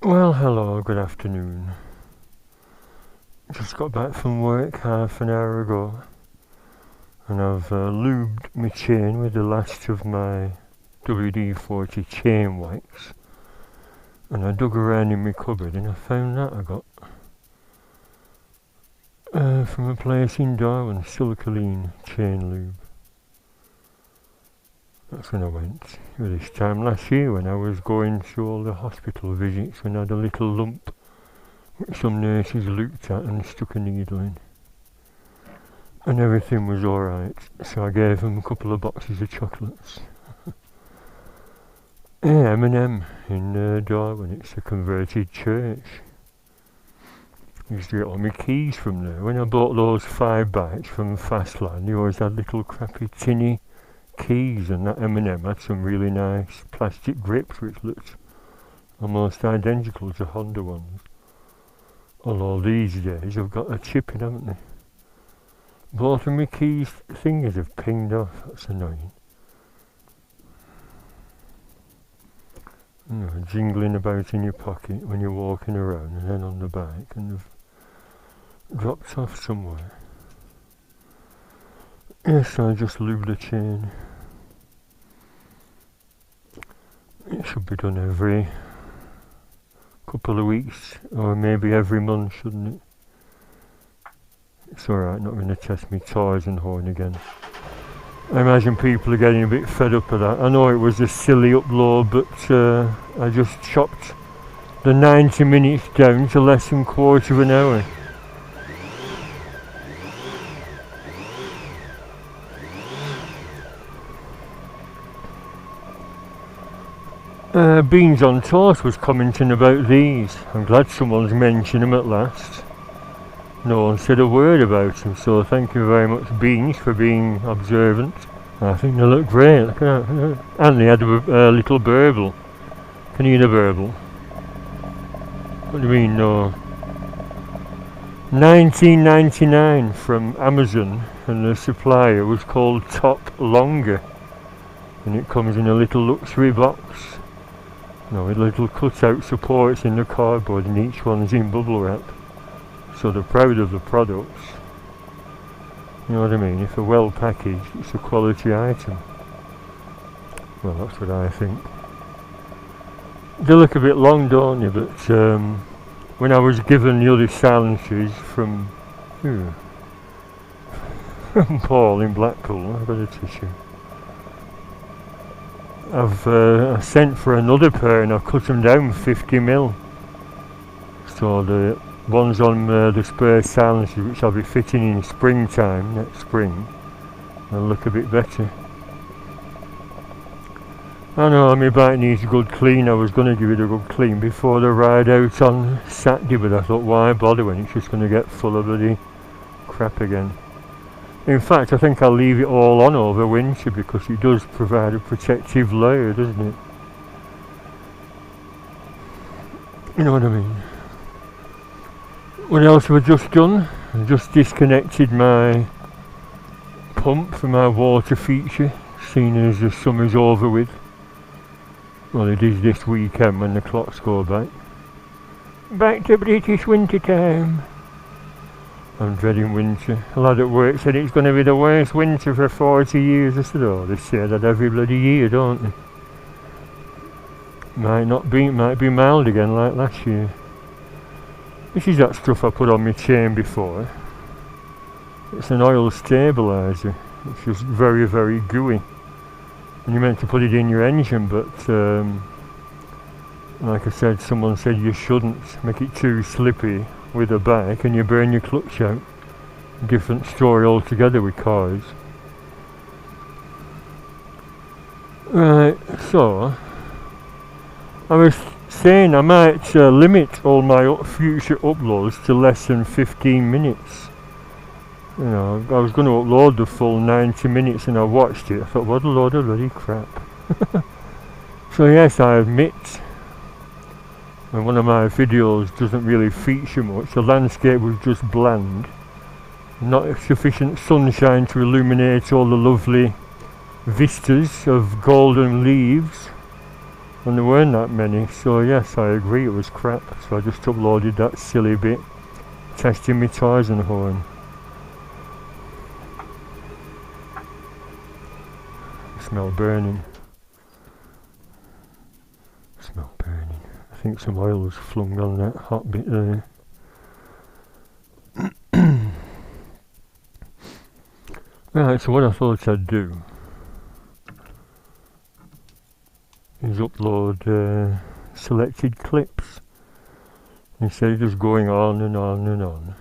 Well, hello, good afternoon. Just got back from work half an hour ago, and I've lubed my chain with the last of my WD-40 chain wax, and I dug around in my cupboard and I found that I got from a place in Darwin, Silicoline chain lube. That's when I went this time last year when I was going through all the hospital visits when I had a little lump which some nurses looked at and stuck a needle in. And everything was alright, so I gave them a couple of boxes of chocolates. Yeah, M&M in Darwin, it's a converted church. I used to get all my keys from there. When I bought those 5 bites from Fastland, they always had little crappy tinny keys, and that M&M had some really nice plastic grips which looked almost identical to Honda ones. Although these days I've got a chip in, haven't they? Both of my keys fingers have pinged off, that's annoying. You know, jingling about in your pocket when you're walking around and then on the bike and they've dropped off somewhere. Yes, I just lubed the chain. It should be done every couple of weeks or maybe every month, shouldn't it? It's alright, not going to test my toys and horn again. I imagine people are getting a bit fed up of that. I know it was a silly upload, but I just chopped the 90 minutes down to less than quarter of an hour. Beans on Toast was commenting about these. I'm glad someone's mentioned them at last. No one said a word about them, so thank you very much, Beans, for being observant. I think they look great. Look at that. And they had a little burble. Can you hear the burble? What do you mean, no? 19.99 from Amazon, and the supplier was called Top Longer, and it comes in a little luxury box. No, with little cutout supports in the cardboard, and each one's in bubble wrap. So they're proud of the products. You know what I mean? If they're well packaged, it's a quality item. Well, that's what I think. They look a bit long, don't they? But when I was given the other silencers from Paul in Blackpool, I've got a tissue. I've sent for another pair and I've cut them down 50mm. So the ones on the spare silencers, which I'll be fitting in springtime, next spring, they'll look a bit better. I know my bike needs a good clean. I was going to give it a good clean before the ride out on Saturday, but I thought, why bother when it's just going to get full of bloody crap again. In fact, I think I'll leave it all on over winter because it does provide a protective layer, doesn't it? You know what I mean? What else have I just done? I just disconnected my pump from my water feature, seeing as the summer's over with. Well, it is this weekend when the clocks go back. Back to British winter time. I'm dreading winter. A lad at work said it's going to be the worst winter for 40 years. I said, oh, they say that every bloody year, don't they? Might be mild again like last year. This is that stuff I put on my chain before. It's an oil stabiliser. It's just very, very gooey. And you're meant to put it in your engine, but like I said, someone said you shouldn't make it too slippy with a bike and you burn your clutch out. Different story altogether with cars. Right, so I was saying I might limit all my future uploads to less than 15 minutes. You know, I was going to upload the full 90 minutes and I watched it. I thought, what a load of bloody crap. So yes, I admit, when one of my videos doesn't really feature much, the landscape was just bland. Not sufficient sunshine to illuminate all the lovely vistas of golden leaves. And there weren't that many, so yes, I agree it was crap. So I just uploaded that silly bit, testing my Tarzan horn. Smell burning. Smell burning. I think some oil was flung on that hot bit there. Right, so what I thought I'd do is upload selected clips instead of just going on and on and on.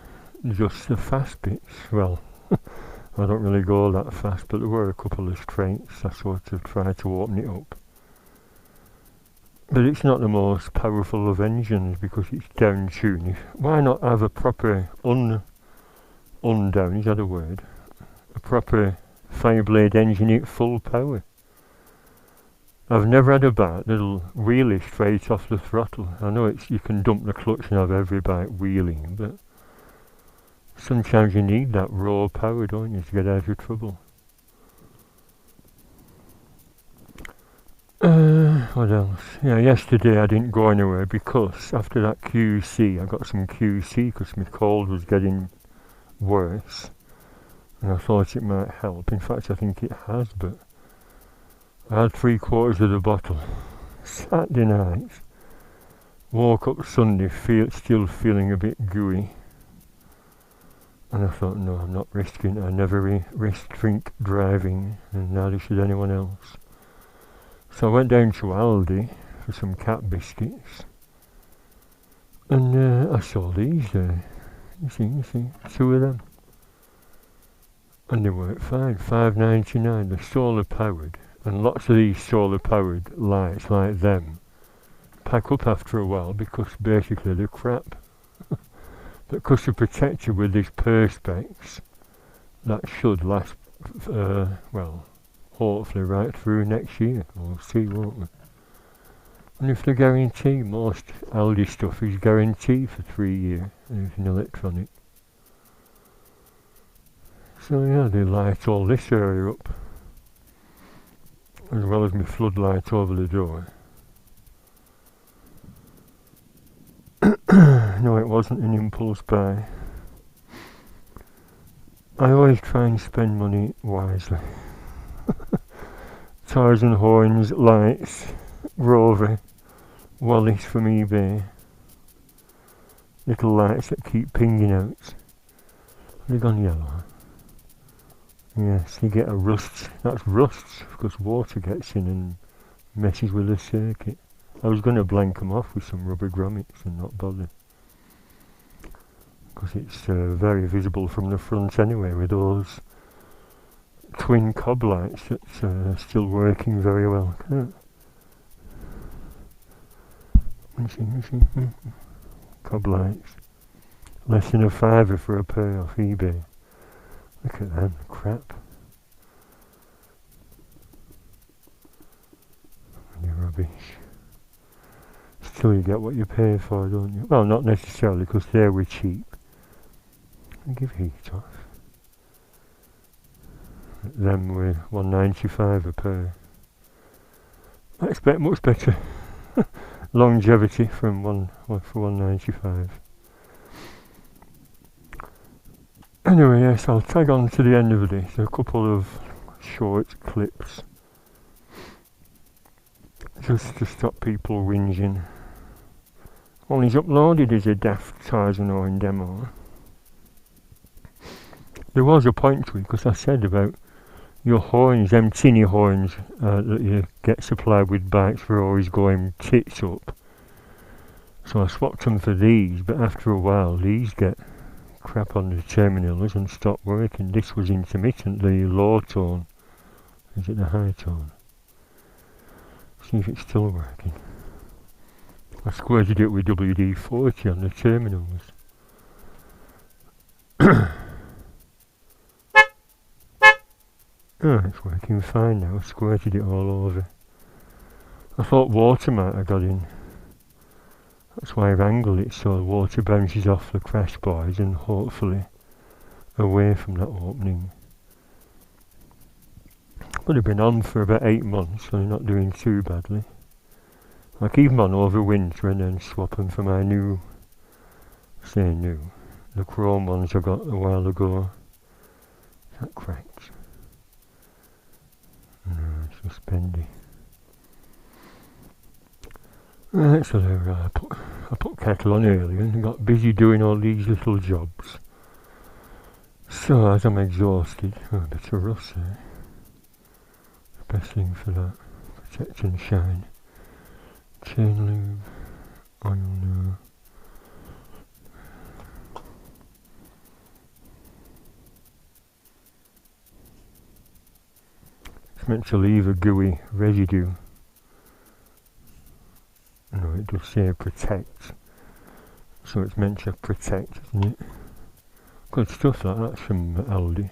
Just the fast bits. Well, I don't really go that fast, but there were a couple of straights. I sort of tried to open it up. But it's not the most powerful of engines because it's down tuned. Why not have a proper undown, is that a word? A proper Fireblade engine at full power. I've never had a bike that'll wheelie straight off the throttle. I know you can dump the clutch and have every bike wheeling, but sometimes you need that raw power, don't you, to get out of trouble. What else? Yeah, yesterday I didn't go anywhere because after that QC, I got some QC because my cold was getting worse. And I thought it might help. In fact, I think it has, but I had 3/4 of the bottle Saturday night. Woke up Sunday still feeling a bit gooey. And I thought, no, I'm not risking it. I never risk drink driving, and neither should anyone else. So I went down to Aldi for some cat biscuits. And I saw these there. You see, 2 of them. And they work fine, $5.99. They're solar powered, and lots of these solar powered lights like them pack up after a while because basically they're crap. But because they're protected with these perspex, that should last, well, hopefully right through next year. We'll see, won't we? And if they're guaranteed, most Aldi stuff is guaranteed for 3 years, anything electronic. So yeah, they light all this area up, as well as my floodlight over the door. No, it wasn't an impulse buy. I always try and spend money wisely. Tarzan horns, lights, Rover, Whalley from eBay. Little lights that keep pinging out. They've gone yellow. Yes, you get a rust. That's rust because water gets in and messes with the circuit. I was going to blank them off with some rubber grommets and not bother. Because it's very visible from the front anyway with those twin cob lights that's still working very well. You see? Cob lights. Less than a £5 for a pair off eBay. Look at them, crap. Really rubbish. Still you get what you pay for, don't you? Well, not necessarily, because they were cheap. I'll give heat off. Them were $1.95 a pair. I expect much better longevity from for $1.95. Anyway, yes, I'll tag on to the end of this a couple of short clips just to stop people whinging. All he's uploaded is a daft Tarzan horn demo. There was a point to it because I said about your horns, them tinny horns that you get supplied with bikes were always going tits up. So I swapped them for these, but after a while these get crap on the terminals and stop working. This was intermittently low tone. Is it the high tone? See if it's still working. I squirted it with WD-40 on the terminals. Oh, it's working fine now. I squirted it all over. I thought water might have got in. That's why I've angled it so the water bounces off the crash boards and hopefully away from that opening. But they've been on for about 8 months, so they're not doing too badly. I keep them on over winter and then swap them for my new, the chrome ones I got a while ago. Is that cracked? No, it's just bendy. Right, so there, I put kettle on earlier and got busy doing all these little jobs. So as I'm exhausted, a bit of rust there. The best thing for that, protect and shine. Chain lube, oil now. It's meant to leave a gooey residue. No, it does say protect, so it's meant to protect, isn't it? Good stuff that's from Aldi.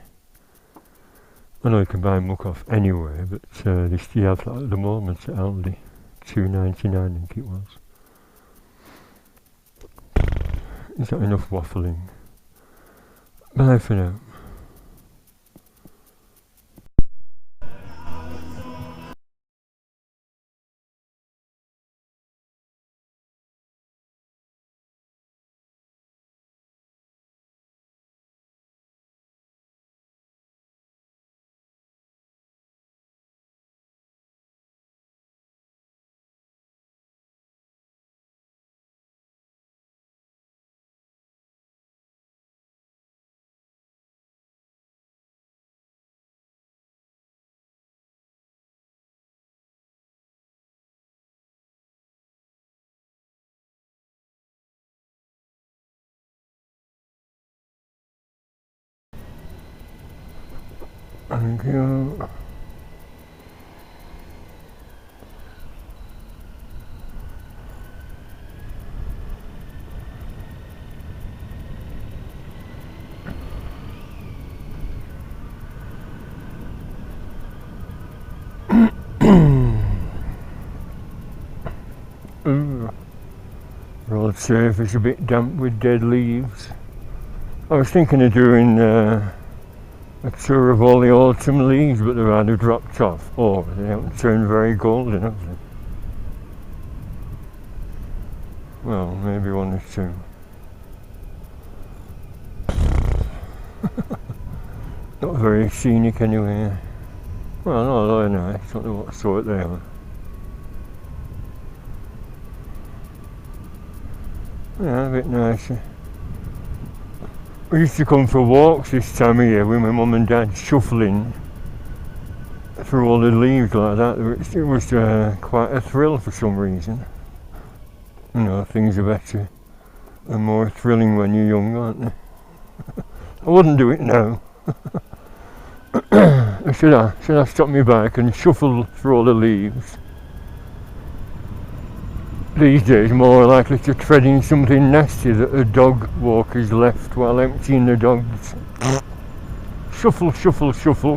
I know you can buy muck off anywhere, but they still have that at the moment at Aldi. $2.99 I think it was. Is that enough waffling? Bye for now. Thank you. Road surface a bit damp with dead leaves. I was thinking of doing a tour of all the autumn leaves, but they've either dropped off or they haven't turned very golden, have they? Well, maybe one or two. Not very scenic anyway. Well, no, they're nice. I don't know what sort they are. Yeah, a bit nicer. We used to come for walks this time of year with my mum and dad, shuffling through all the leaves like that. It was quite a thrill for some reason. You know, things are better and more thrilling when you're young, aren't they? I wouldn't do it now. Should I stop my bike and shuffle through all the leaves? These days more likely to tread in something nasty that a dog walker's left while emptying the dogs. Shuffle, shuffle, shuffle.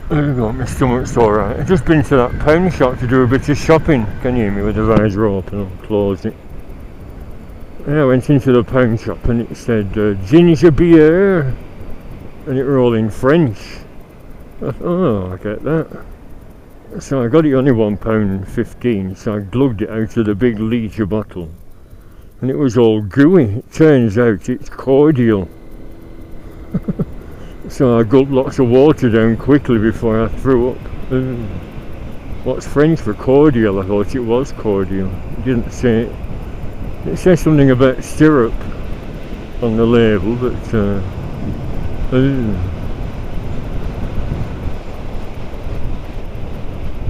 There you go, my stomach's alright. I've just been to that pound shop to do a bit of shopping. Can you hear me with the visor open? I'll close it. Yeah, I went into the pound shop and it said ginger beer. And it were all in French. I thought, oh, I get that. So I got it only £1.15, so I glugged it out of the big litre bottle. And it was all gooey. It turns out it's cordial. So I gulped lots of water down quickly before I threw up. What's French for cordial? I thought it was cordial. It didn't say it. It says something about syrup on the label, but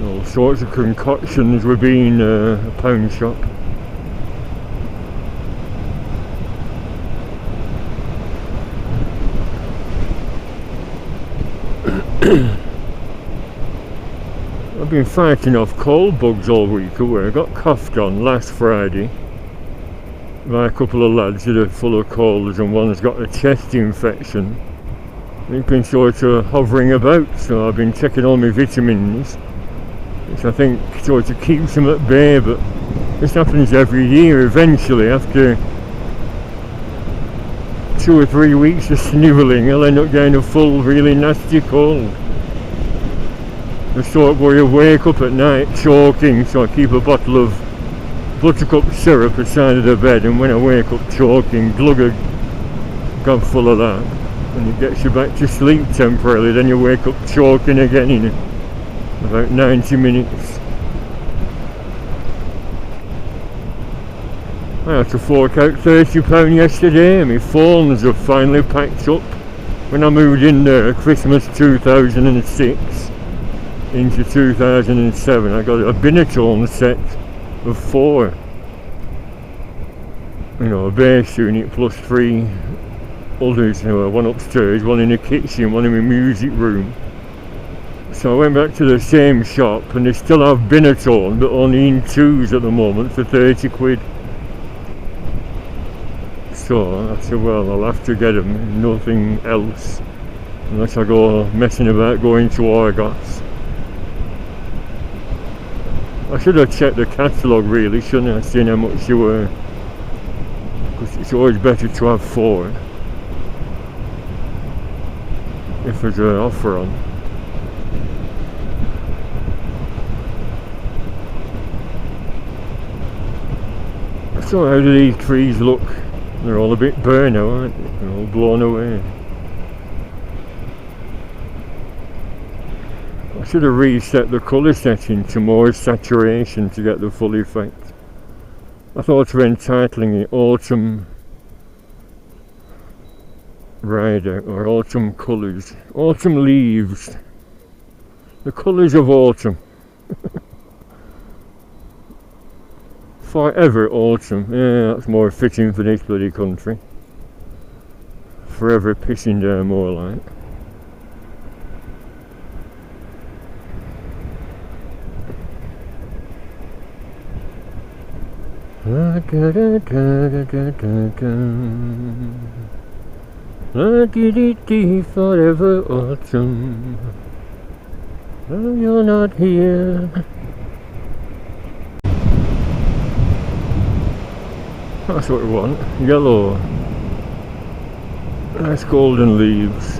all sorts of concoctions were being a pound shop. I've been fighting off cold bugs all week away. I got coughed on last Friday by a couple of lads that are full of colds, and one's got a chest infection. It's been sort of hovering about, so I've been taking all my vitamins, which I think sort of keeps them at bay, but this happens every year eventually after 2 or 3 weeks of snivelling, I'll end up getting a full, really nasty cold. The sort where you wake up at night choking, so I keep a bottle of buttercup syrup beside of the bed, and when I wake up choking, glug a gob full of that, and it gets you back to sleep temporarily. Then you wake up choking again in about 90 minutes. I had to fork out £30 yesterday, and my phones have finally packed up. When I moved in there Christmas 2006 into 2007, I got a Binatone set of 4. You know, a bass unit plus 3 others, you know, one upstairs, one in the kitchen, one in my music room. So I went back to the same shop, and they still have Binatone, but only in 2s at the moment for 30 quid. So I said, well, I'll have to get them, nothing else, unless I go messing about going to Argos. I should have checked the catalogue really, shouldn't I, seen how much they were, because it's always better to have 4 if there's an offer on. So how do these trees look? They're all a bit bare now, aren't they? They're all blown away. I should have reset the colour setting to more saturation to get the full effect. I thought of entitling it Autumn Rider, or Autumn Colours. Autumn Leaves. The colours of autumn. Forever autumn. Yeah, that's more fitting for this bloody country. Forever pissing down, more like. Forever autumn. Oh, you're not here. That's what we want. Yellow. Nice golden leaves.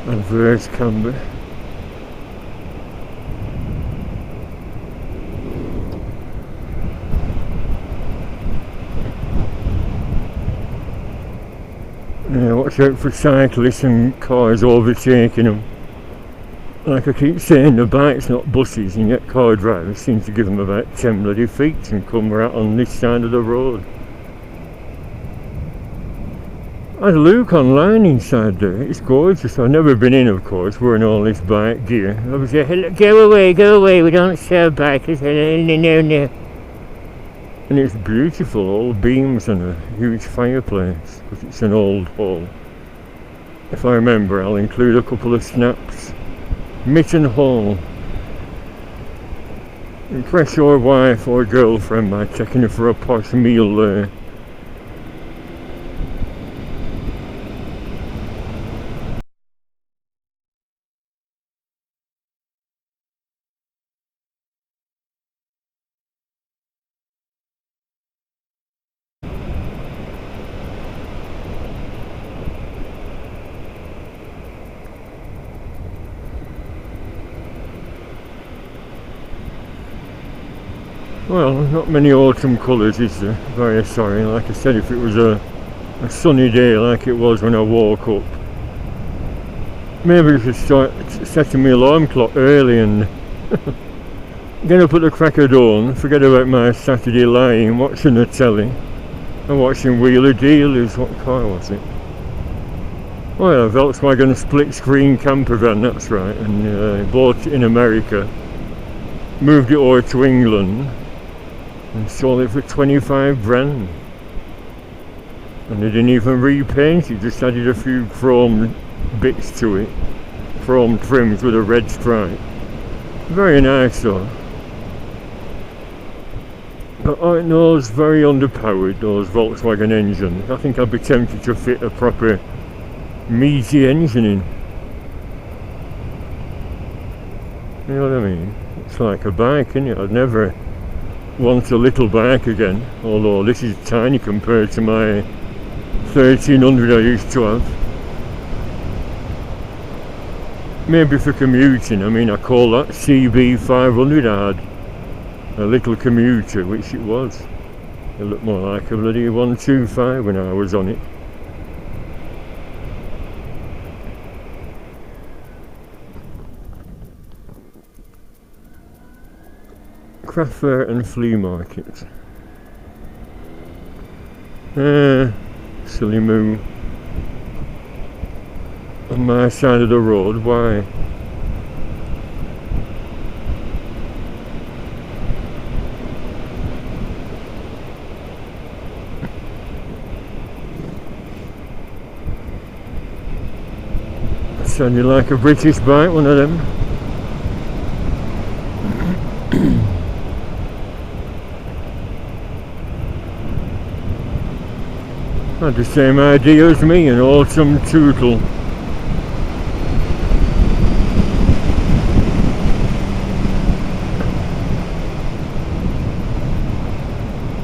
And there's Camber. Yeah, watch out for cyclists and cars overtaking them. Like I keep saying, the bikes, not buses, and yet car drivers seem to give them about 10 bloody feet and come right on this side of the road. I had a look online inside there, it's gorgeous. I've never been in, of course, wearing all this bike gear. I was like, go away, we don't sell bikes. No. And it's beautiful, all beams and a huge fireplace, because it's an old hall. If I remember, I'll include a couple of snaps. Mitten Hall. Impress your wife or girlfriend by taking her for a posh meal there. Well, not many autumn colours, is there? Very sorry. Like I said, if it was a sunny day like it was when I woke up, maybe I should start setting my alarm clock early and get up at the crack of dawn, forget about my Saturday lying, watching the telly and watching Wheeler Dealers. What car was it? Oh yeah, Volkswagen split screen camper van, that's right. And bought it in America, moved it over to England and sold it for 25 grand. And they didn't even repaint it, just added a few chrome bits to it, chrome trims with a red stripe. Very nice though. But I know it's very underpowered, those Volkswagen engines. I think I'd be tempted to fit a proper meaty engine in. You know what I mean? It's like a bike, isn't it? I'd never want a little bike again, although this is tiny compared to my 1300 I used to have. Maybe for commuting. I mean, I call that CB500 I had. A little commuter, which it was. It looked more like a bloody 125 when I was on it. Craft fair and flea market. Silly moo. On my side of the road, why? Sounded like a British bike, one of them. Had the same idea as me, an autumn tootle.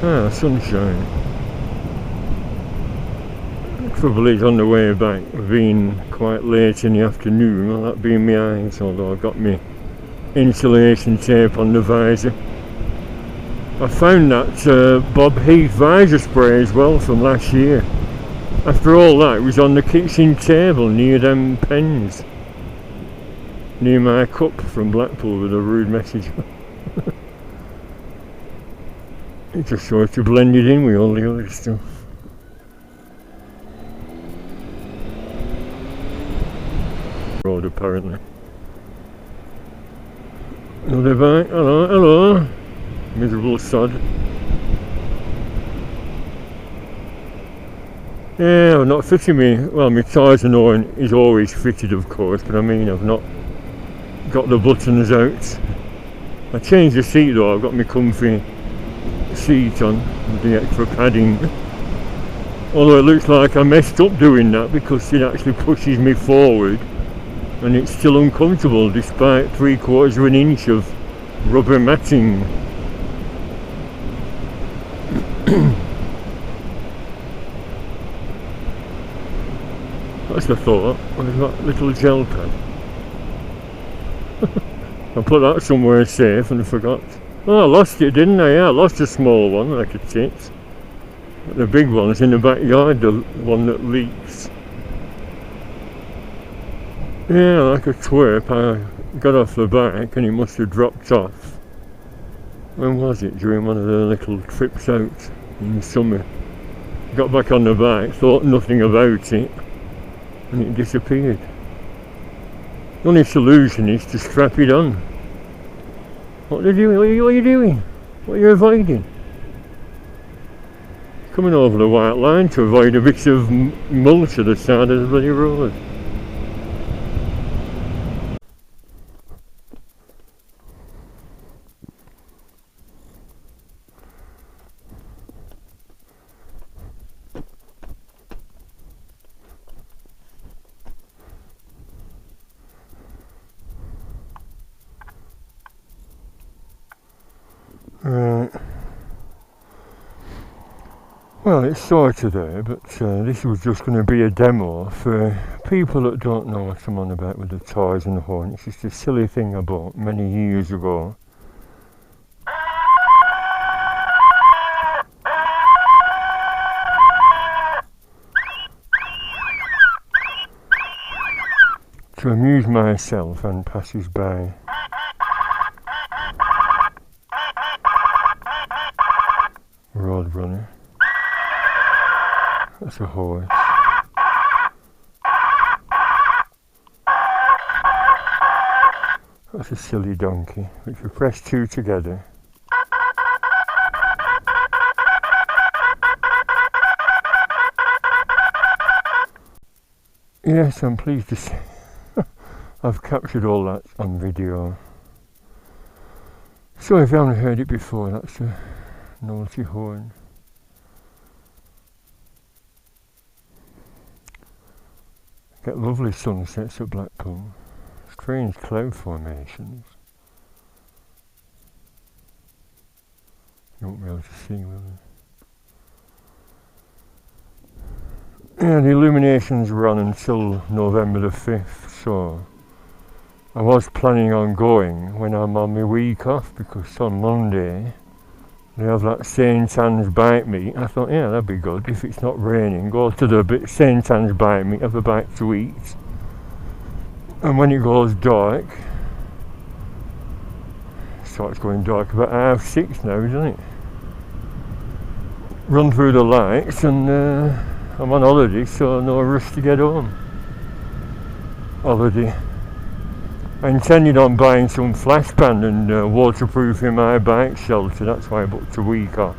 Ah, sunshine. Trouble is, on the way back, being quite late in the afternoon, well, that being my eyes, although I got my insulation tape on the visor. I found that Bob Heath visor spray as well from last year. After all that, it was on the kitchen table near them pens. Near my cup from Blackpool with a rude message. It just sort of blended in with all the other stuff. Road apparently. Another bike. Hello, hello. Miserable sod. Yeah, I'm not fitting me. Well, my tyres and all is always fitted, of course, but I mean, I've not got the buttons out. I changed the seat though. I've got my comfy seat on with the extra padding. Although it looks like I messed up doing that because it actually pushes me forward and it's still uncomfortable despite 3/4 of an inch of rubber matting. That's the thought. What is that little gel pad? I put that somewhere safe and I forgot. Oh, I lost it, didn't I? Yeah, I lost a small one like a tit. But the big one's in the backyard, the one that leaks. Yeah, like a twerp. I got off the bike and it must have dropped off. When was it? During one of the little trips out in the summer. Got back on the bike, thought nothing about it, and it disappeared. The only solution is to strap it on. What are you doing? What are you doing? What are you avoiding? Coming over the white line to avoid a bit of mulch at the side of the bloody road. Right. Well, it's sort of there, but this was just going to be a demo for people that don't know what I'm on about with the toys and the horn. It's just a silly thing I bought many years ago. To amuse myself and passers by. Road runner. That's a horse. That's a silly donkey, which we press two together. Yes, I'm pleased to say I've captured all that on video. So if you haven't heard it before, that's a Naughty Horn. Get lovely sunsets at Blackpool. Strange cloud formations. You won't be able to see, will you? Yeah, the illuminations run until November the 5th, so I was planning on going when I'm on my week off, because on Monday they have that St Anne's bite meet. I thought, yeah, that'd be good if it's not raining. Go to the St Anne's bite meet, have a bite to eat, and when it goes dark, it starts going dark about 6:30 now, doesn't it? Run through the lights, and I'm on holiday, so no rush to get home. Holiday. I intended on buying some flash band and waterproofing my bike shelter. That's why I booked a week off.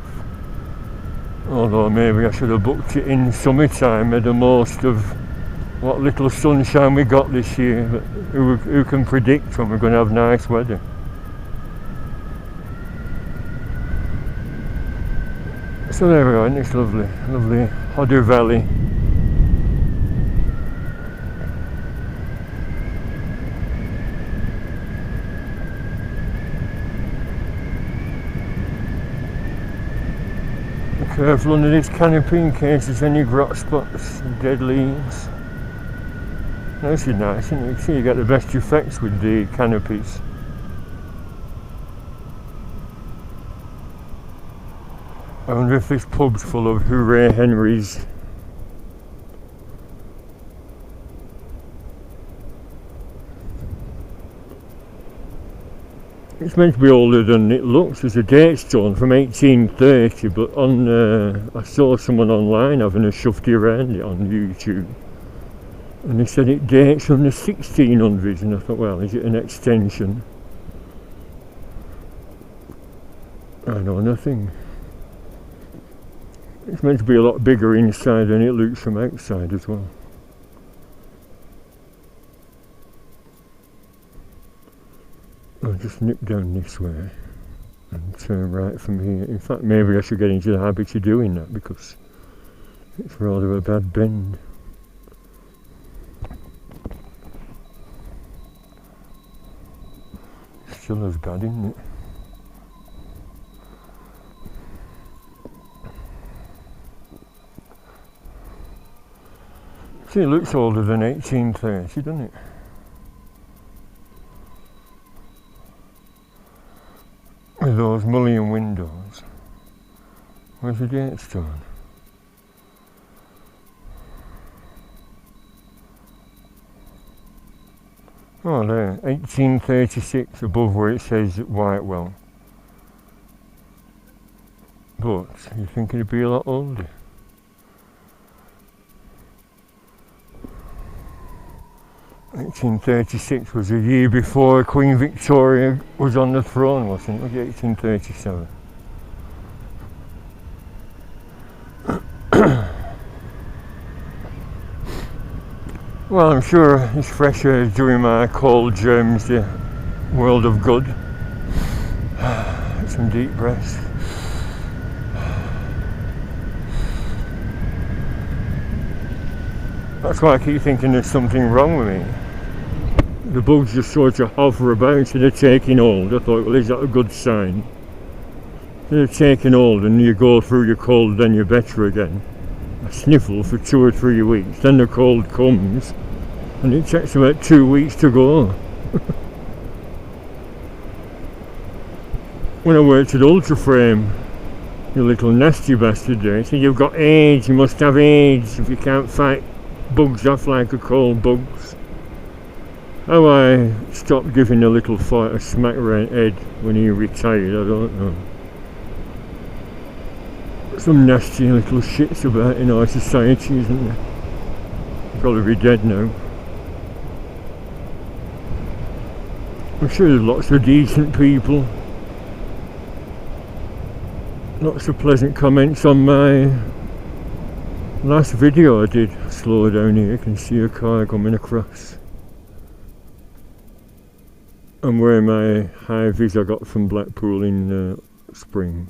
Although maybe I should have booked it in summertime, made the most of what little sunshine we got this year. But who can predict when we're going to have nice weather? So there we are, and it's lovely, lovely Hodder Valley. Careful under this canopy in case there's any grot spots and dead leaves. This is nice, isn't it? You can see you get the best effects with the canopies. I wonder if this pub's full of Hooray Henrys. It's meant to be older than it looks. There's a date stone from 1830, but I saw someone online having a shufty around it on YouTube, and they said it dates from the 1600s, and I thought, well, is it an extension? I know nothing. It's meant to be a lot bigger inside than it looks from outside as well. I'll just nip down this way and turn right from here. In fact, maybe I should get into the habit of doing that, because it's rather a bad bend. Still as bad, isn't it? See, it looks older than 1830, doesn't it? With those mullion windows. Where's the date stone? Oh, there, 1836, above where it says Whitewell. But you think it'd be a lot older? (1836) was a year before Queen Victoria was on the throne, wasn't it? Was it 1837? Well, I'm sure this fresh air is doing my cold germs the world of good. Some deep breaths. That's why I keep thinking there's something wrong with me. The bugs just sort of hover about instead of taking hold. I thought, well, is that a good sign? Instead of taking hold and you go through your cold, then you're better again. I sniffle for 2 or 3 weeks, then the cold comes, and it takes about 2 weeks to go. When I worked at Ultraframe, you little nasty bastard there, he said, you've got AIDS, you must have AIDS if you can't fight bugs off like a cold bugs. How I stopped giving a little fight a smack around head when he retired, I don't know. Some nasty little shits about in our society, isn't there? Probably dead now. I'm sure there's lots of decent people. Lots of pleasant comments on my last video I did. Slow down here, you can see a car coming across. I'm wearing my high vis I got from Blackpool in spring.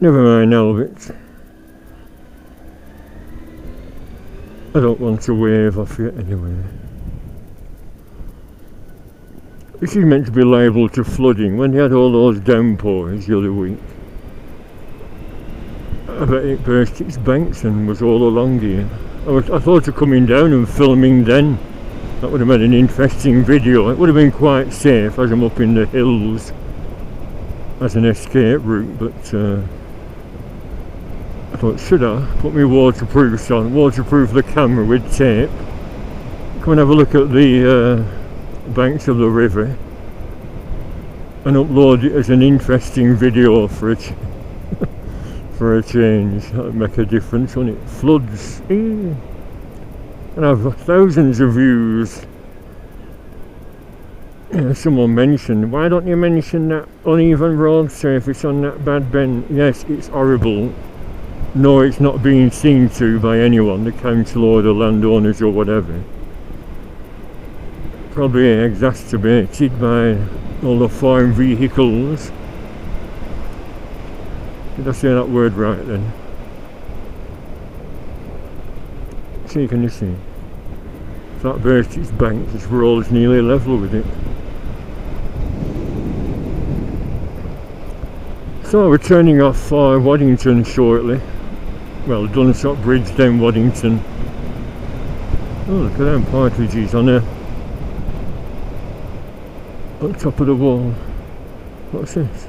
Never mind, Albert. I don't want to wave off it anyway. This is meant to be liable to flooding. When they had all those downpours the other week, I bet it burst its banks and was all along here. I thought of coming down and filming then. That would have made an interesting video. It would have been quite safe as I'm up in the hills as an escape route, but I thought, should I put my waterproofs on, waterproof the camera with tape, come and have a look at the banks of the river and upload it as an interesting video for a for a change. That would make a difference when it floods. And I've thousands of views. Someone mentioned, why don't you mention that uneven road surface on that bad bend? Yes, it's horrible. No, it's not being seen to by anyone, the council or the landowners or whatever. Probably exacerbated by all the foreign vehicles. Did I say that word right then? See, can you see? If that burst its bank, this road's nearly level with it. So we're turning off for Waddington shortly. Well, Dunsop Bridge down Waddington. Oh, look at them partridges on top of the wall. What's this?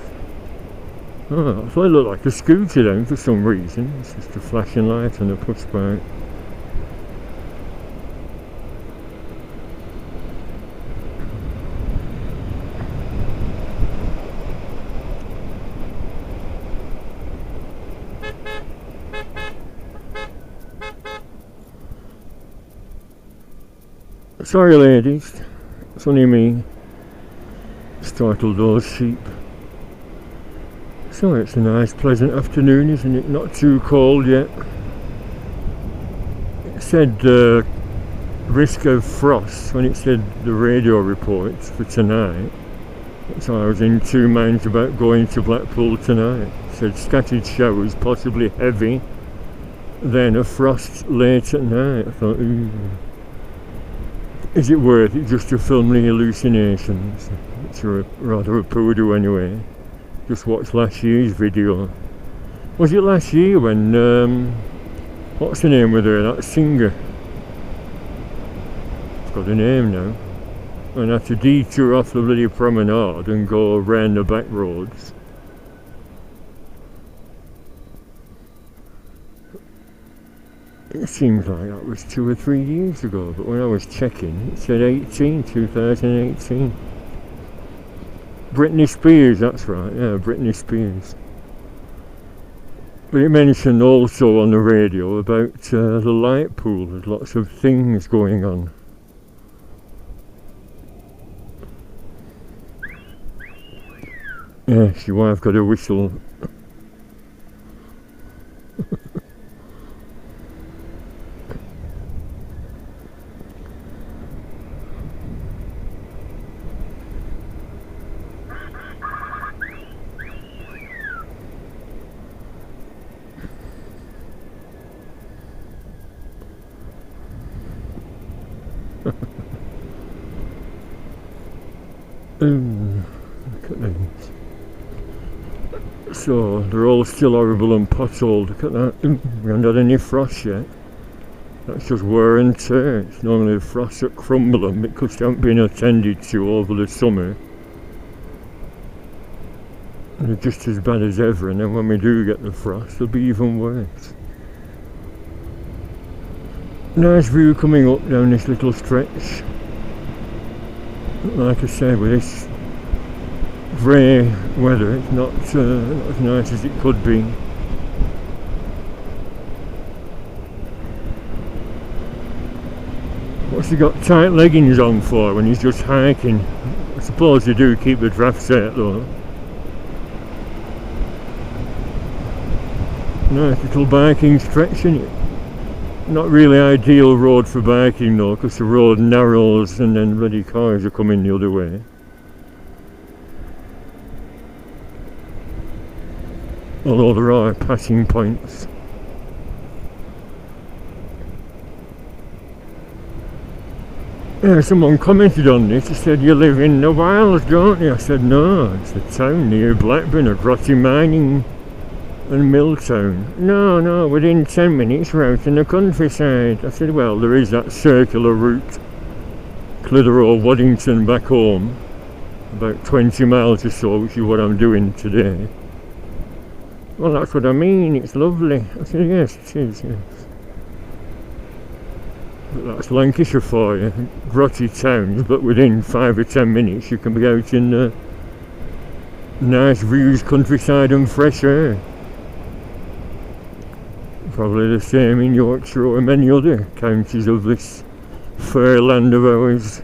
Oh, I thought it looked like a scooter down for some reason. It's just a flashing light and a push bike. Sorry ladies, it's only me. Startled those sheep. So it's a nice pleasant afternoon, isn't it? Not too cold yet. It said risk of frost when it said the radio reports for tonight. So I was in two minds about going to Blackpool tonight. It said scattered showers, possibly heavy, then a frost late at night. I thought, ooh. Is it worth it just to film the hallucinations? It's rather a poodoo anyway. Just watched last year's video. Was it last year when, what's the name with her, that singer? I've got a name now. And I had to detour off the bloody promenade and go around the back roads. It seems like that was 2 or 3 years ago, but when I was checking, it said 2018. Britney Spears, that's right, yeah, Britney Spears. But it mentioned also on the radio about the light pool. There's lots of things going on. Yes, your wife got a whistle. Look at these. So they're all still horrible and potholed. Look at that. We haven't had any frost yet. That's just wear and tear. It's normally the frost that crumble them because they haven't been attended to over the summer. And they're just as bad as ever, and then when we do get the frost, they'll be even worse. Nice view coming up down this little stretch. Like I said, with this grey weather, it's not as nice as it could be. What's he got tight leggings on for when he's just hiking? I suppose they do keep the drafts out though. Nice little biking stretch, isn't it? Not really ideal road for biking though, because the road narrows and then bloody cars are coming the other way. although there are passing points. Yeah, someone commented on this. He said, you live in the wilds, don't you? I said, no, it's a town near Blackburn, a grotty mining and mill town. No, within 10 minutes we're out in the countryside. I said, well, there is that circular route, Clitheroe, Waddington, back home, about 20 miles or so, which is what I'm doing today. Well, that's what I mean, it's lovely. I said, yes, it is, yes. But that's Lancashire for you, grotty towns, but within 5 or 10 minutes you can be out in the nice views, countryside and fresh air. Probably the same in Yorkshire or many other counties of this fair land of ours.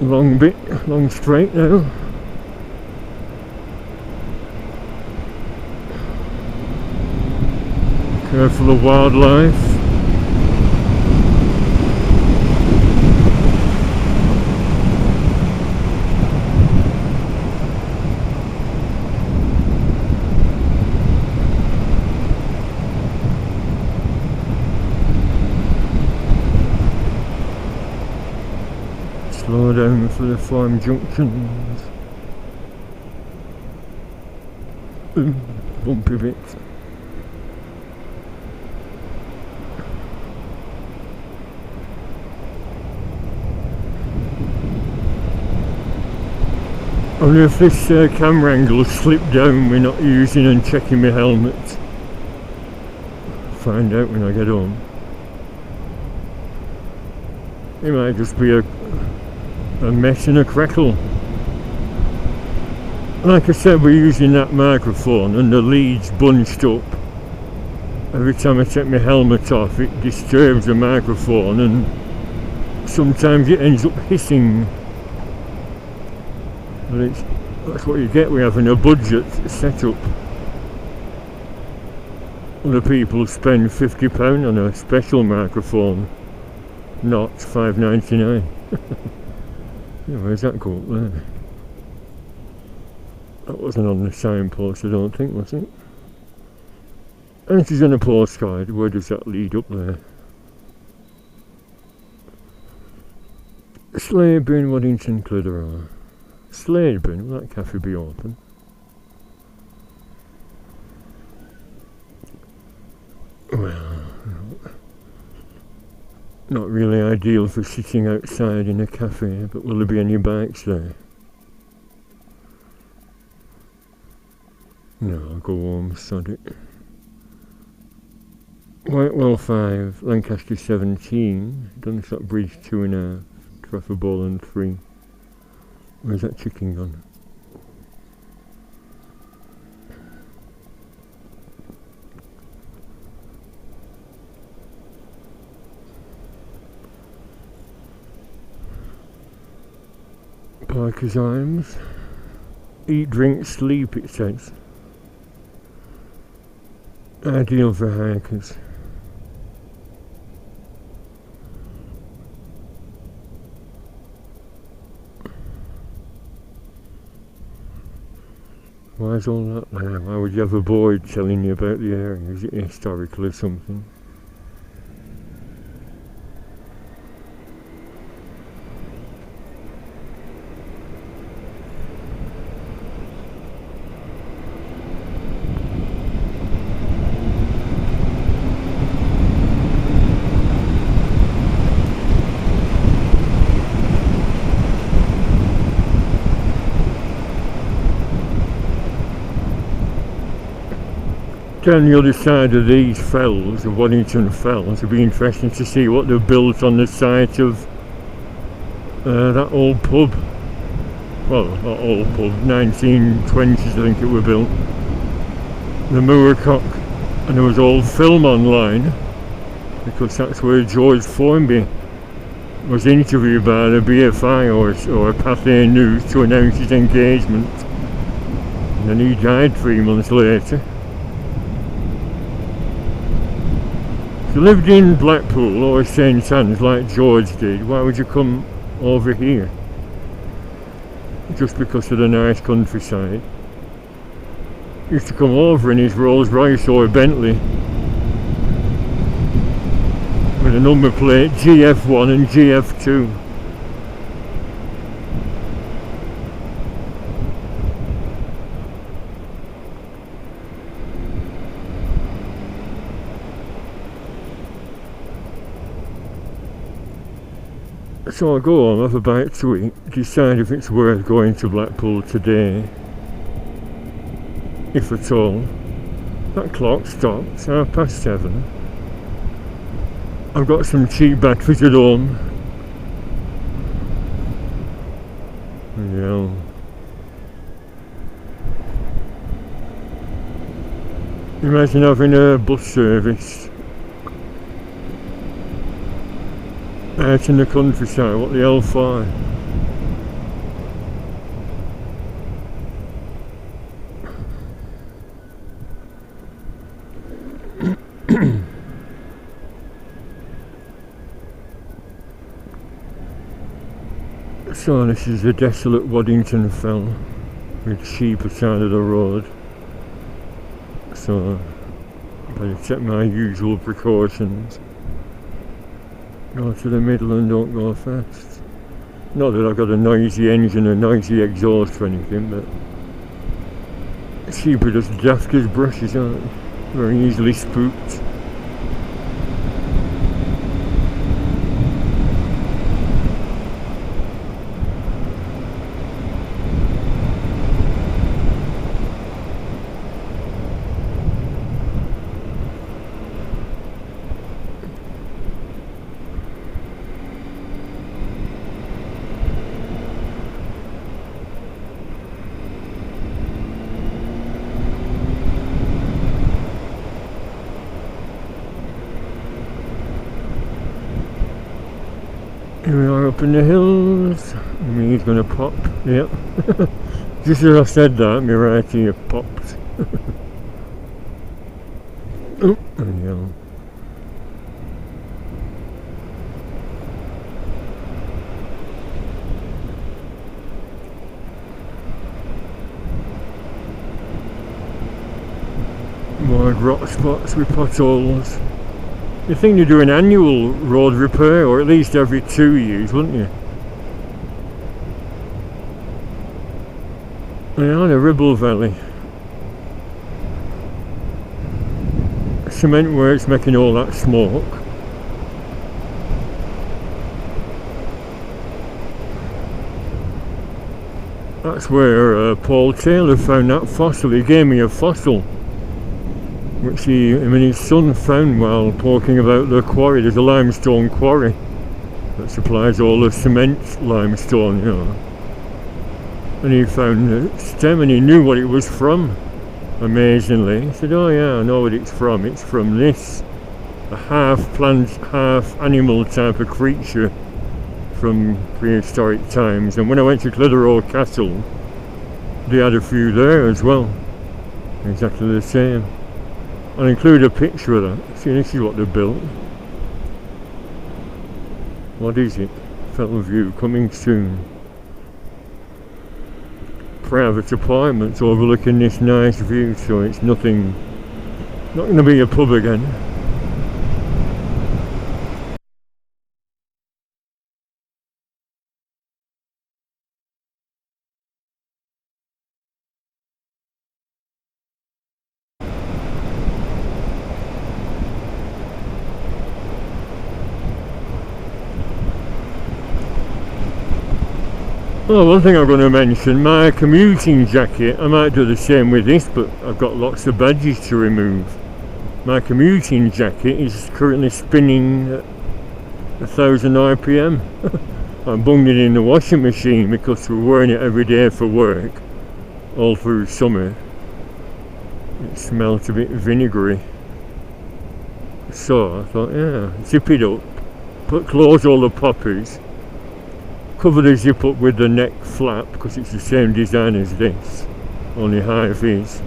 Long straight now. Careful of wildlife. Slow down for the farm junctions. Bumpy bits. I wonder if this camera angle slipped down we're not using and checking my helmet. Find out when I get home. It might just be a mess and a crackle. Like I said, we're using that microphone and the leads bunched up. Every time I take my helmet off it disturbs the microphone and sometimes it ends up hissing. But that's what you get with having a budget set up. Other people spend £50 on a special microphone, not $5.99. Yeah, where's that go up there? That wasn't on the signpost, I don't think, was it? And it is on a postcard. Where does that lead up there? Slaburn, Waddington, Clitheroe. Slaburn, will that cafe be open? Well, not really ideal for sitting outside in a cafe, but will there be any bikes there? No, I'll go home, sod it. Whitewell 5, Lancaster 17, Dunsop Bridge 2.5, Trafford Bowland 3. Where's that chicken gone? Parker's Arms. Eat, drink, sleep, it says. Ideal for hikers. Why is all that there? Why would you have a board telling you about the area? Is it historical or something? Down the other side of these fells, the Waddington Fells, it'll be interesting to see what they've built on the site of that old pub. Well, not old pub, 1920s I think it was built. The Moorcock. And there was old film online, because that's where George Formby was interviewed by the BFI or Pathé News to announce his engagement. And then he died 3 months later. If you lived in Blackpool or St Anne's like George did, why would you come over here? just because of the nice countryside. He used to come over in his Rolls Royce or a Bentley with a number plate GF1 and GF2. So I go home, have a bite to eat, decide if it's worth going to Blackpool today, if at all. That clock stops, 7:30. I've got some cheap batteries at home. Yeah. Imagine having a bus service out in the countryside, what the hell for? So this is a desolate Waddington Fell with sheep aside of the road. So I better take my usual precautions. Go to the middle and don't go fast. Not that I've got a noisy engine, a noisy exhaust or anything, but sheep are just daft as brushes, aren't they? Very easily spooked. Here we are up in the hills. Me is gonna pop. Yep. Just as I said that, my right ear popped. Oh, there we go. More rock spots with potholes. You think you'd do an annual road repair, or at least every 2 years, wouldn't you? Yeah, the Ribble Valley. Cement works making all that smoke. That's where Paul Taylor found that fossil. He gave me a fossil, which him and his son found while talking about the quarry. There's a limestone quarry that supplies all the cement limestone, you know. And he found a stem and he knew what it was from, amazingly. He said, oh yeah, I know what it's from. It's from this, a half plant, half animal type of creature from prehistoric times. And when I went to Clitheroe Castle, they had a few there as well, exactly the same. I'll include a picture of that. See, this is what they built. What is it? Fell View, coming soon. Private apartments overlooking this nice view, so it's nothing, not going to be a pub again. Oh, one thing I'm going to mention, my commuting jacket, I might do the same with this, but I've got lots of badges to remove. My commuting jacket is currently spinning at 1000 RPM. I bunged it in the washing machine because we're wearing it every day for work, all through summer. It smelt a bit vinegary. So I thought, yeah, zip it up, close all the poppers, cover the zip up with the neck flap because it's the same design as this, only high vis,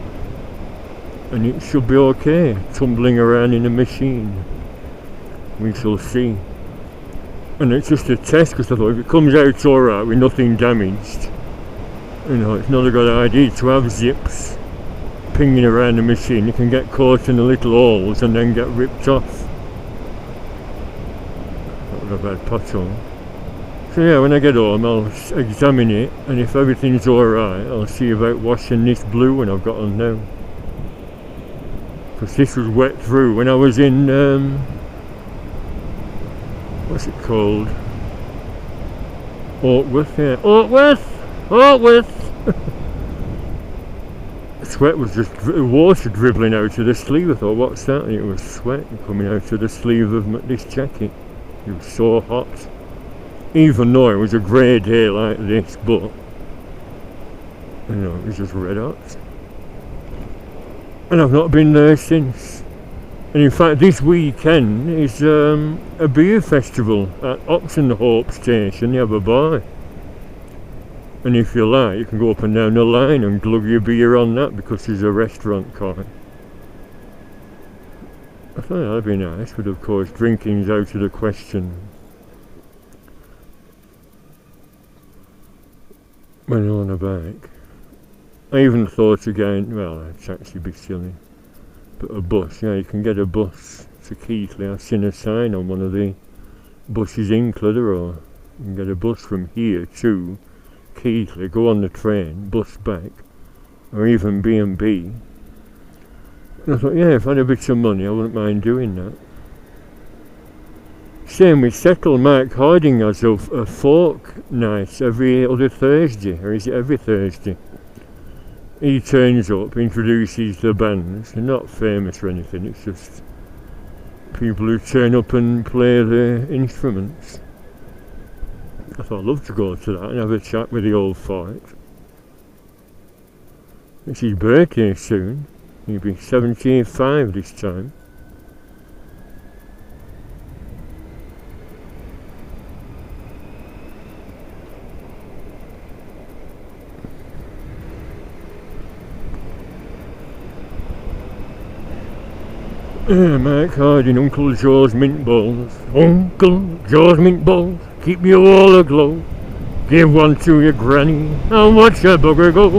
and it should be okay tumbling around in the machine. We shall see. And it's just a test because I thought if it comes out alright with nothing damaged, You know, it's not a good idea to have zips pinging around the machine. You can get caught in the little holes and then get ripped off. Not a bad pothole. So yeah, when I get home I'll examine it, and if everything's alright I'll see about washing this blue one I've got on now. Because this was wet through when I was in, what's it called? Ortworth, yeah. Ortworth! Sweat was just water dribbling out of the sleeve. I thought, what's that? And it was sweat coming out of the sleeve of this jacket. It was so hot. Even though it was a grey day like this, but you know, it was just red hot. And I've not been there since. And in fact, this weekend is a beer festival at Oxenhope Station. They have a bar. And if you like, you can go up and down the line and glug your beer on that because there's a restaurant car. I thought that'd be nice, but of course drinking's out of the question. When on the bike. I even thought again, well, it's actually a bit silly, but a bus, yeah, you can get a bus to Keighley. I've seen a sign on one of the buses in Clitheroe. You can get a bus from here to Keighley, go on the train, bus back, or even B&B. And I thought, yeah, if I had a bit of money I wouldn't mind doing that. Same with Settle. Mark Harding has a folk night every other Thursday, or is it every Thursday? He turns up, introduces the bands. They're not famous or anything, it's just people who turn up and play the instruments. I thought I'd love to go to that and have a chat with the old fart. It's his birthday soon. He'll be 75 this time. Mark Harding, Uncle Joe's mint balls. Uncle Joe's mint balls, keep you all aglow. Give one to your granny and watch a bugger go.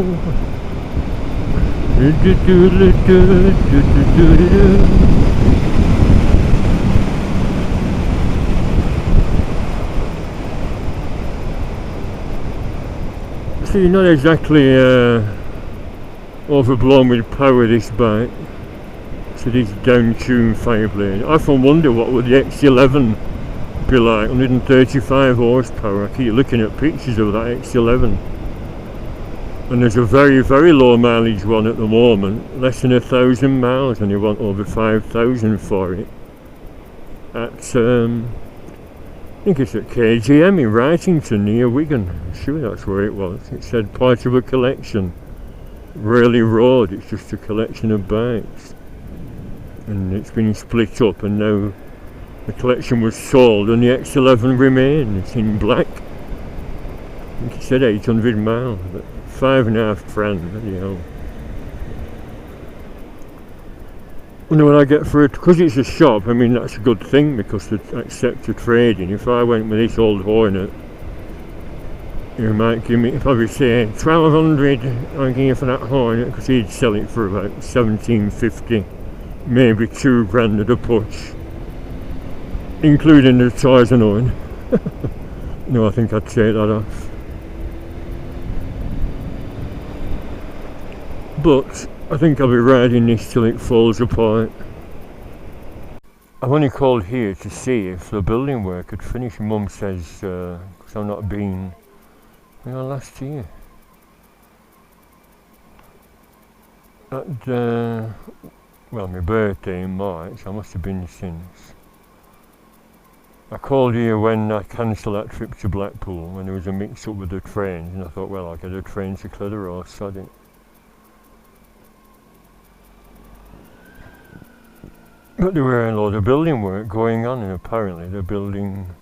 See, not exactly overblown with power, this bike. So this down-tuned fireblade. I often wonder what would the X11 be like. 135 horsepower. I keep looking at pictures of that X11. And there's a very, very low mileage one at the moment. Less than 1,000 miles, and you want over 5,000 for it. At, I think it's at KGM in Wrightington near Wigan. I'm sure that's where it was. It said part of a collection. Raleigh Road, it's just a collection of bikes. And it's been split up, and now the collection was sold and the X11 remains in black. I think it said 800 miles, but 5.5 grand, you know. And what I get for it, because it's a shop, I mean that's a good thing because they accept a trading. If I went with this old Hornet, you might give me, probably say 1,200 I'll give you for that Hornet, because he'd sell it for about 1,750. Maybe 2 grand at a push, including the tyres and oil. No, I think I'd take that off. But I think I'll be riding this till it falls apart. I've only called here to see if the building work had finished. Mum says, because I've not been, last year. Well, my birthday in March, I must have been since. I called here when I cancelled that trip to Blackpool, when there was a mix up with the trains, and I thought, well, I'll get a train to Clitheroe, sod it. But there were a lot of building work going on, and apparently they're building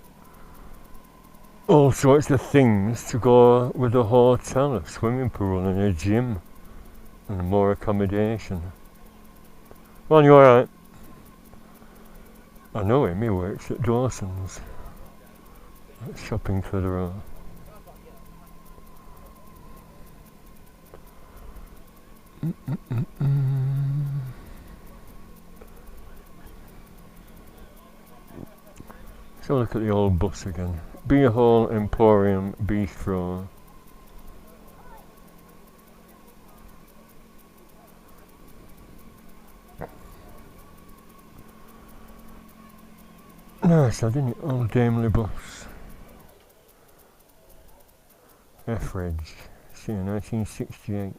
all sorts of things to go with a hotel, a swimming pool and a gym, and more accommodation. Well, you alright? I know him, he works at Dawson's. At Shopping Clitheroe. So look at the old bus again. Beer Hall Emporium Bistro. Nice, didn't it? Old Daimler bus. F-Reg. See, 1968.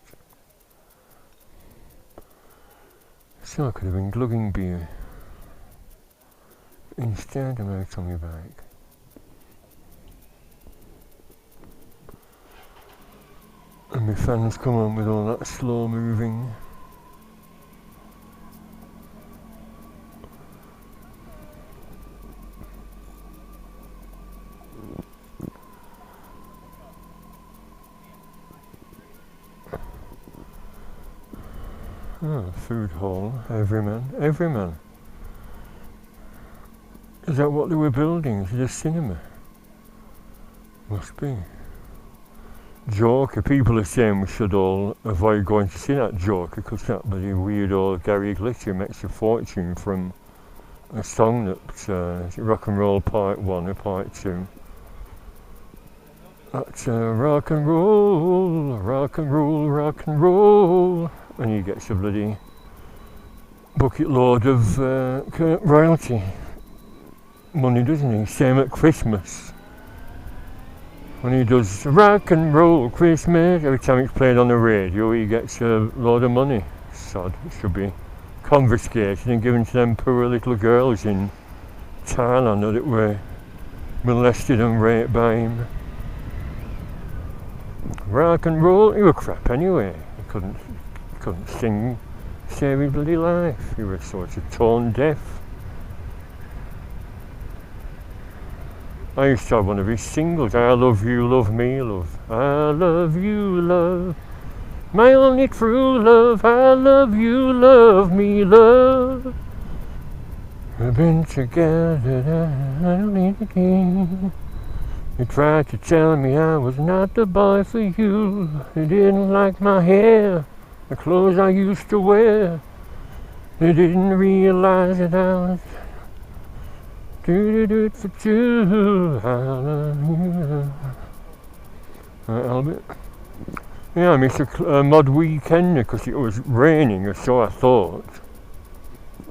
So I could have been glugging beer. Instead, I'm out on my bike. And my fans come on with all that slow moving. Oh, food hall, Everyman. Is that what they were building? Is it a cinema? Must be. Joker, people are saying we should all avoid going to see that Joker because that bloody weird old Gary Glitter makes a fortune from a song that's Rock and Roll Part 1 or Part 2. That's rock and roll, rock and roll, rock and roll. And he gets a bloody bucket load of royalty money, doesn't he? Same at Christmas. When he does rock and roll Christmas, every time it's played on the radio, he gets a load of money. Sod, it should be confiscated and given to them poor little girls in Thailand that were molested and raped by him. Rock and roll, he was crap anyway. He couldn't sing, save his bloody life. He was sort of tone deaf. I used to have one of his singles, I love you, love me, love. I love you, love. My only true love, I love you, love me, love. We've been together, I don't need again. You tried to tell me I was not the boy for you. You didn't like my hair, the clothes I used to wear. You didn't realize that I was do it for two. I love you. Right, Albert. Yeah, I missed a mod weekend because it was raining, or so I thought.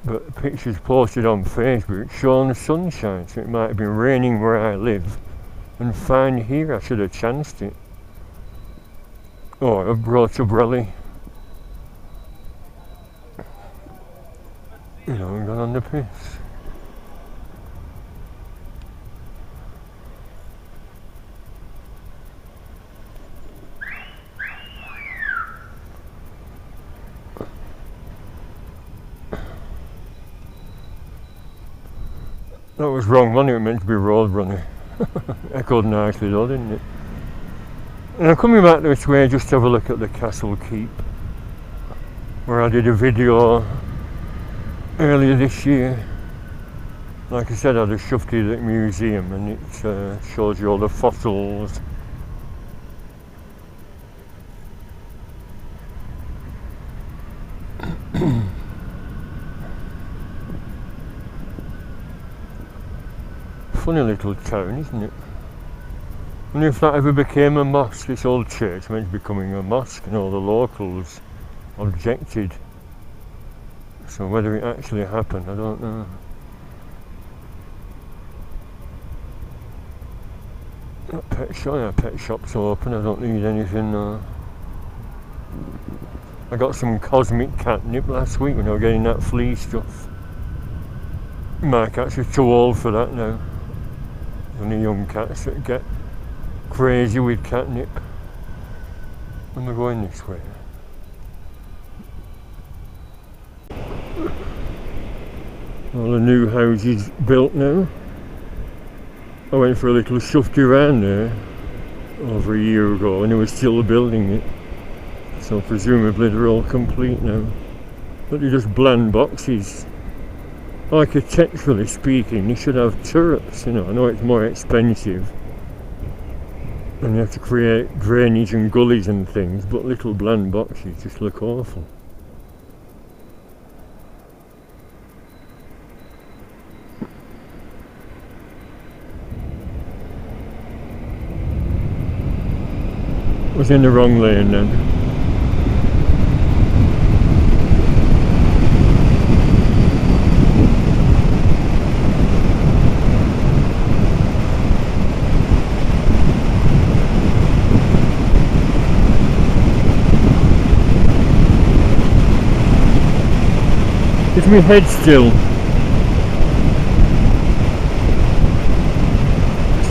But pictures posted on Facebook showing the sunshine, so it might have been raining where I live. And fine here, I should have chanced it. Oh, I brought a Whalley. You know, I'm going on the piss. That was wrong, wasn't it? It was meant to be Road Runner. Echoed nicely though, didn't it? And I'm coming back this way just to have a look at the Castle Keep, where I did a video earlier this year. Like I said, I just shoved it at the museum and it shows you all the fossils. Funny little town, isn't it? And if that ever became a mosque, this old church meant to be becoming a mosque, and all the locals objected. So whether it actually happened, I don't know. That pet shop's open, I don't need anything now. I got some cosmic catnip last week when I was getting that flea stuff. My cats are too old for that now. Only young cats that get crazy with catnip. And we're going this way. All the new houses built now. I went for a little shufty around there over a year ago and they were still building it. So presumably they're all complete now. But they're just bland boxes. Architecturally speaking, they should have turrets, you know. I know it's more expensive. And you have to create drainage and gullies and things, but little bland boxes just look awful. Was in the wrong lane then. Is my head still?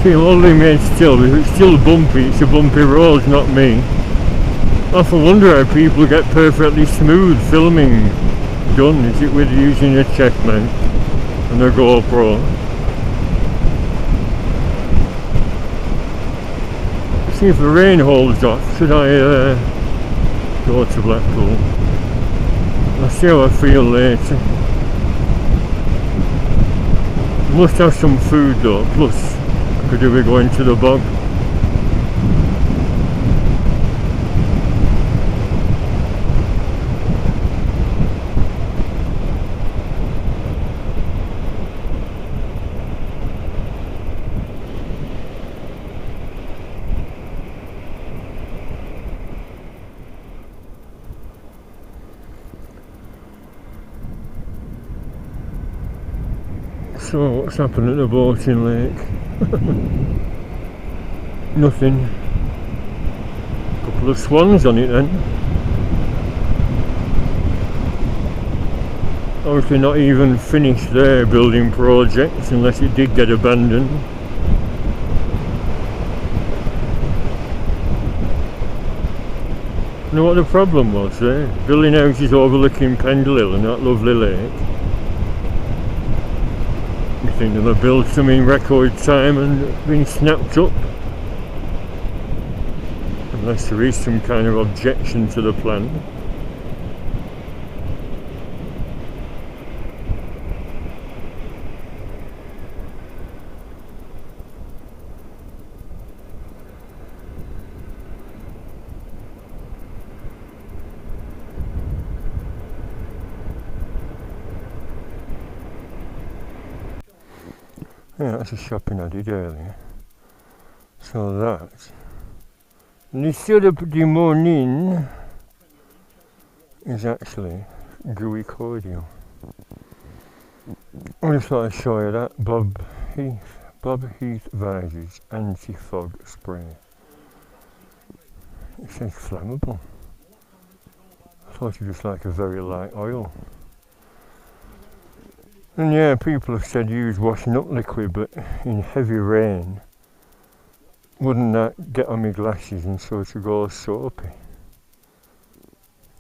See, holding my head still. If it's still bumpy, it's a bumpy road, not me. I often wonder how people get perfectly smooth filming done. Is it with using a check mount and a GoPro? See if the rain holds off. Should I go to Blackpool? I'll see how I feel later. Must have some food though, plus I could do with going to the bog. So what's happened at the boating lake? Nothing. A couple of swans on it then. Obviously not even finished their building project unless it did get abandoned. You know what the problem was there? Building houses overlooking Pendle Hill and that lovely lake. You think they'll build some in record time and been snapped up? Unless there is some kind of objection to the plan. Yeah, that's a shopping I did earlier. So that l'histoire du morning is actually gooey cordial. I just thought I'd show you that Bob Heath Vises anti-fog spray. It says flammable. I thought it was just like a very light oil. And yeah, people have said use washing up liquid, but in heavy rain, wouldn't that get on my glasses and sort of go soapy?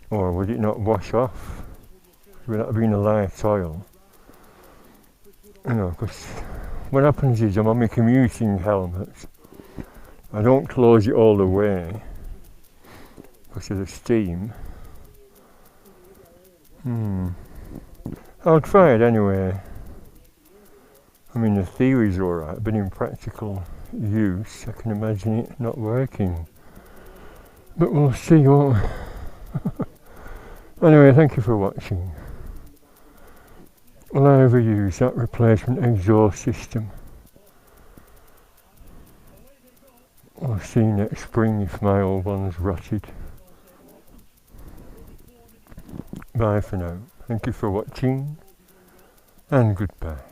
Or would it not wash off? Would that being a light oil? You know, because what happens is I'm on my commuting helmet. I don't close it all the way because of the steam. I'll try it anyway. I mean, the theory's alright, but in practical use, I can imagine it not working. But we'll see what. Anyway, thank you for watching. Will I ever use that replacement exhaust system? I'll see next spring if my old one's rotted. Bye for now. Thank you for watching, and goodbye.